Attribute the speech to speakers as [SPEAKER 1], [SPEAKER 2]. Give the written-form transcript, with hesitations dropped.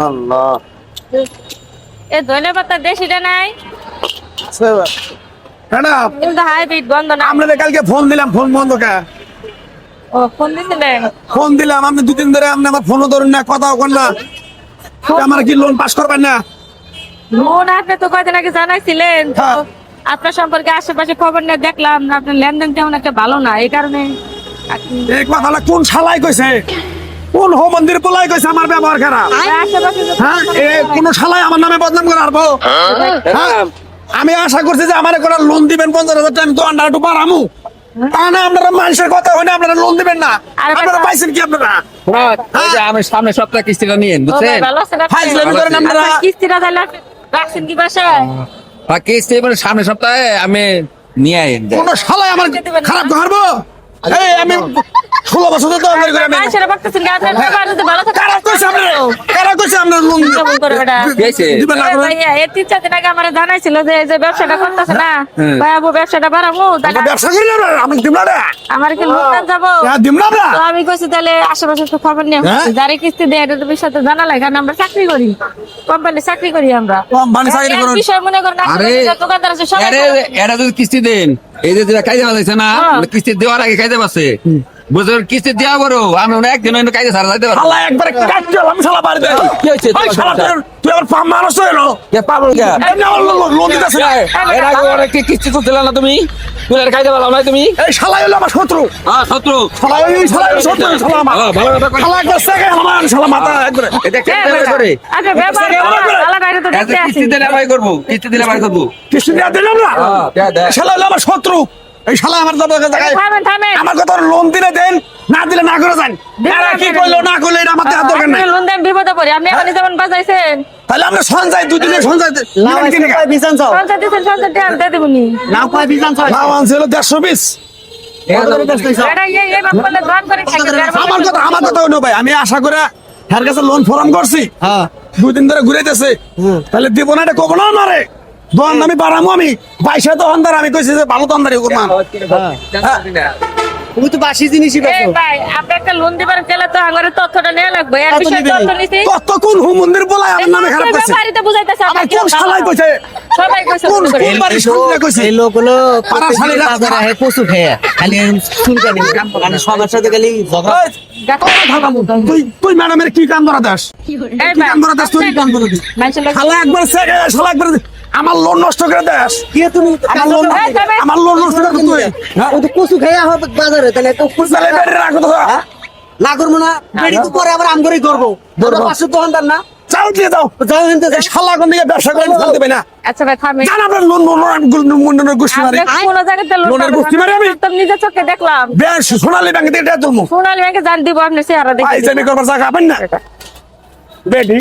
[SPEAKER 1] আল্লাহ
[SPEAKER 2] এ ধনে পাতা দেশিটা নাই
[SPEAKER 1] ম্যাডাম
[SPEAKER 2] কিন্তু হাইব্রিড গন্ধ না।
[SPEAKER 1] আপনাদের কালকে ফোন দিলাম, ফোন বন্ধ কে?
[SPEAKER 2] ও ফোন দিছিলেন?
[SPEAKER 1] ফোন দিলাম, আপনি দুদিন ধরে আপনি আমার ফোনও ধরুন না, কথাও করেন না। আমার কি লোন পাস করবেন না?
[SPEAKER 2] লোন আপনি তো কয়দিন আগে জানাইছিলেন তো,
[SPEAKER 1] হ্যাঁ।
[SPEAKER 2] আপনার সম্পর্কে আশেপাশে খবর নিয়ে দেখলাম আপনার লেনদেন তেমন একটা ভালো না, এই কারণে
[SPEAKER 1] এই কথাটা কোন শালাই কইছে? কোন হো মন্দির পোলাই কইছে আমার ব্যবহার খারাপ?
[SPEAKER 2] আশেপাশে যে
[SPEAKER 1] হ্যাঁ, এ কোন শালাই আমার নামে বদনাম করে আরবো? হ্যাঁ, আমি আশা করছি যে আমার কোনো লোন দিবেন 50,000 টাকা, আমি তো আন্ডার একটু পারামু। তা না, আপনারা মানুষের কথা হইলে আপনারা লোন দিবেন না।
[SPEAKER 2] আরে
[SPEAKER 1] আপনারা
[SPEAKER 2] বাবা।
[SPEAKER 1] পাইছেন কি আপনারা?
[SPEAKER 3] ওই যে আমি সামনে সপ্তাহে কিস্তিটা নিয়েন,
[SPEAKER 2] ও ভাই,
[SPEAKER 3] বুঝছেন?
[SPEAKER 2] ভালো আছেন আপনি?
[SPEAKER 1] ফাইজলামি করেন আপনারা।
[SPEAKER 2] আচ্ছা, কিস্তিটা তাহলে আপনি রাখছেন কি বাসায়?
[SPEAKER 3] বা কিস্তি মানে সামনে সপ্তাহে আমি নিয়ে আইন
[SPEAKER 1] কোন শালাই আমার খারাপ করবো? এই আমি 16 বছর ধরে তরকারি করে আমি
[SPEAKER 2] মানুষেরা বলতেছেন কি আপনার ব্যবহার যদি ভালো থাকে
[SPEAKER 1] কারা কইছে আপনারা? কারা কইছে আপনারা লোন
[SPEAKER 2] কেমন করে বেটা?
[SPEAKER 1] দিবেন না?
[SPEAKER 2] এ ভাইয়া, এই 3-4 দিন আগে আমার জানাইছিল যে এই যে ব্যবসাটা করতেছে না,
[SPEAKER 3] হ্যাঁ।
[SPEAKER 2] ভাই আবু ব্যবসাটা বাড়াবো, তাহলে
[SPEAKER 1] আমরা ব্যবসা করি না, আমি দিব না।
[SPEAKER 2] আমার কি লোকদান যাবো?
[SPEAKER 1] হ্যাঁ, দিব না আমরা।
[SPEAKER 2] তো আমি কইছি তাহলে আশেপাশে একটু খবর নিয়ে
[SPEAKER 1] হ্যাঁ?
[SPEAKER 2] যারে কিস্তি দেয় এটা তো বিষয়টা জানা লাগে, কারণ আমরা চাকরি করি, কোম্পানি চাকরি করি আমরা।
[SPEAKER 1] কোম্পানি চাকরি
[SPEAKER 2] এর
[SPEAKER 1] করেন।
[SPEAKER 2] বিষয় মনে করেন
[SPEAKER 3] আরে
[SPEAKER 2] আশেপাশে যে দোকানদার আছে সবাই
[SPEAKER 3] এরা যদি কিস্তি দেন, এই যে যেটা কায়দা বাজাইছে না,
[SPEAKER 2] হ্যাঁ।
[SPEAKER 3] কিস্তি দেওয়ার আগে কায়দা বাজছে, বুঝলেন? কিস্তি দেওয়া বড় আমি একদিন কায়দা ছাড়া যাইতে পারবো
[SPEAKER 1] শালা একবারে কাটতে আমি শালা বাড়ি দেই।
[SPEAKER 3] কি হয়েছে?
[SPEAKER 1] ওই শালা তুই আমার পাম মানুষ হলো।
[SPEAKER 3] পাবো কে?
[SPEAKER 1] এমনি আমার লোন দিতেছে না।
[SPEAKER 3] এর আগে অনেক কিস্তি তুলছিল না তুমি? তুই আর কায়দা বলো নাই তুমি?
[SPEAKER 1] এই শালাই হলো আমার শত্রু।
[SPEAKER 3] হ্যাঁ, শত্রু।
[SPEAKER 1] শালা এই শালা হলো শত্রু, শালা আমার।
[SPEAKER 3] ভালো কথা কই।
[SPEAKER 1] শালা একবার সেকে আমার শালা মাথা একবারে।
[SPEAKER 3] এটা
[SPEAKER 2] হ্যাঁ,
[SPEAKER 3] কেটে
[SPEAKER 2] বেটা।
[SPEAKER 3] করে
[SPEAKER 2] আচ্ছা, ব্যাপার আলাদা, এটা তো
[SPEAKER 3] এত
[SPEAKER 2] দেখতে আসি।
[SPEAKER 3] কিস্তি দিলে ভাই করবো, কিস্তি দিলে ভাই করবো।
[SPEAKER 1] কিছু দেয়া দিলাম না।
[SPEAKER 3] দেয়া, দেয়া।
[SPEAKER 1] শালা হলো আমার শত্রু। এই শালা আমার জায়গায়
[SPEAKER 2] থামেন।
[SPEAKER 1] আমার কথা লোন দিলে দেন, না দিলে না করে যান। এরা কি কইলো না কইলো এটা আমার দেখার দরকার নাই।
[SPEAKER 2] আপনি লোন দেন বিপদে পড়ি, আপনি এখন যেমন বাজাইছেন
[SPEAKER 1] তাহলে আমরা সঞ্জয় দুদিনে সঞ্জয়
[SPEAKER 4] লাউ আছে কয় বিজান চাও?
[SPEAKER 2] পঞ্চায়েত দিচ্ছেন, পঞ্চায়েত দিয়ে আমি দিয়ে দেবনি।
[SPEAKER 4] লাউ কয় বিজান চাও?
[SPEAKER 1] লাভ আনছিল 120।
[SPEAKER 4] কত করে বেচতে চাও?
[SPEAKER 2] এটা এই বাপ বলে দোয়ান করে খাইতে
[SPEAKER 1] আমার কথা হইলো ভাই, আমি আশা করে তার কাছে লোন ফর্ম করছি,
[SPEAKER 4] হ্যাঁ
[SPEAKER 1] 2 দিন ধরে ঘুরাইতেছে, তাহলে দিব না, এটা কব না মারে দোকান আমি বাড়ামো, আমি 22 দোকানদার, আমি কইছি যে ভালো দোকানদারি করলাম।
[SPEAKER 4] তুমি তো বাসি জিনিসই
[SPEAKER 2] এই
[SPEAKER 4] বেচো।
[SPEAKER 2] ভাই, আপনি একটা লোন দিবার গেলে তো আমার তথ্যটা নেওয়া লাগবে। এর
[SPEAKER 4] কত
[SPEAKER 2] বিষয়ে
[SPEAKER 4] নিবে?
[SPEAKER 2] তথ্য নিছি।
[SPEAKER 1] কত কোন হু মন্দির বলাই আমার নামে খারাপ করছে?
[SPEAKER 2] ব্যাপারীতে বুঝাইতেছে
[SPEAKER 1] আমার
[SPEAKER 2] আপনার
[SPEAKER 1] কোন
[SPEAKER 2] কি
[SPEAKER 1] শালাই
[SPEAKER 2] ভালো।
[SPEAKER 1] কইছে?
[SPEAKER 2] সবাই কইছে
[SPEAKER 1] কোন
[SPEAKER 2] ভুল করে।
[SPEAKER 1] কোন বাড়ি শালাই কইছে?
[SPEAKER 4] এই লোক হলো
[SPEAKER 1] পাড়া শালি রাস্তা।
[SPEAKER 4] বাজারে আহে কচু খেয়ে খালি শুনকানি মানে সবার সাথে খালি ঝগড়া।
[SPEAKER 1] এই, তুই ম্যাডামের কি কাম করা দাস?
[SPEAKER 2] এই
[SPEAKER 1] কি
[SPEAKER 2] ভাই,
[SPEAKER 1] কাম করা দাস? তুই কি কাম করা দিস?
[SPEAKER 2] মানুষের লোক-
[SPEAKER 1] শালা একবার সেকে, শালা একবার আমার লোন নষ্ট করে দাস।
[SPEAKER 4] কি তুমি
[SPEAKER 1] আমার লোন
[SPEAKER 2] এই, তবে-
[SPEAKER 1] আমার লোন নষ্ট করে তুই। হ্যাঁ?
[SPEAKER 4] ও তো কচু খেয়ে আহ বাজারে তাহলে তো কচু
[SPEAKER 1] তাহলে বেড়ে রাখো তো।
[SPEAKER 4] না করবো না বেড়ি তো পরে আবার আমগরেই করবো
[SPEAKER 1] ধরবো।
[SPEAKER 4] পাঁচশো দোকানদার না
[SPEAKER 1] চাও দিয়ে দাও।
[SPEAKER 4] যাও হিনতে
[SPEAKER 1] এই শালা কোন দিকে ব্যবসা করে ফেল দেবে না।
[SPEAKER 2] আচ্ছা ভাই, থামেন।
[SPEAKER 1] জান আপনার লোন মুন্ডনের গোষ্ঠী মারি।
[SPEAKER 2] আপনি কোন জায়গাতে লোন
[SPEAKER 1] লোনের
[SPEAKER 2] পাবেন?
[SPEAKER 1] গোষ্ঠী মারি আমি।
[SPEAKER 2] তো নিজের চোখে দেখলাম।
[SPEAKER 1] বেশ সোনালী ব্যাংক থেকে এটা তুলমু।
[SPEAKER 2] সোনালী ব্যাংকে জান দিব, আপনি চেহারা দেখে
[SPEAKER 1] আইজানি করবার জায়গা পাবেন না। বেডি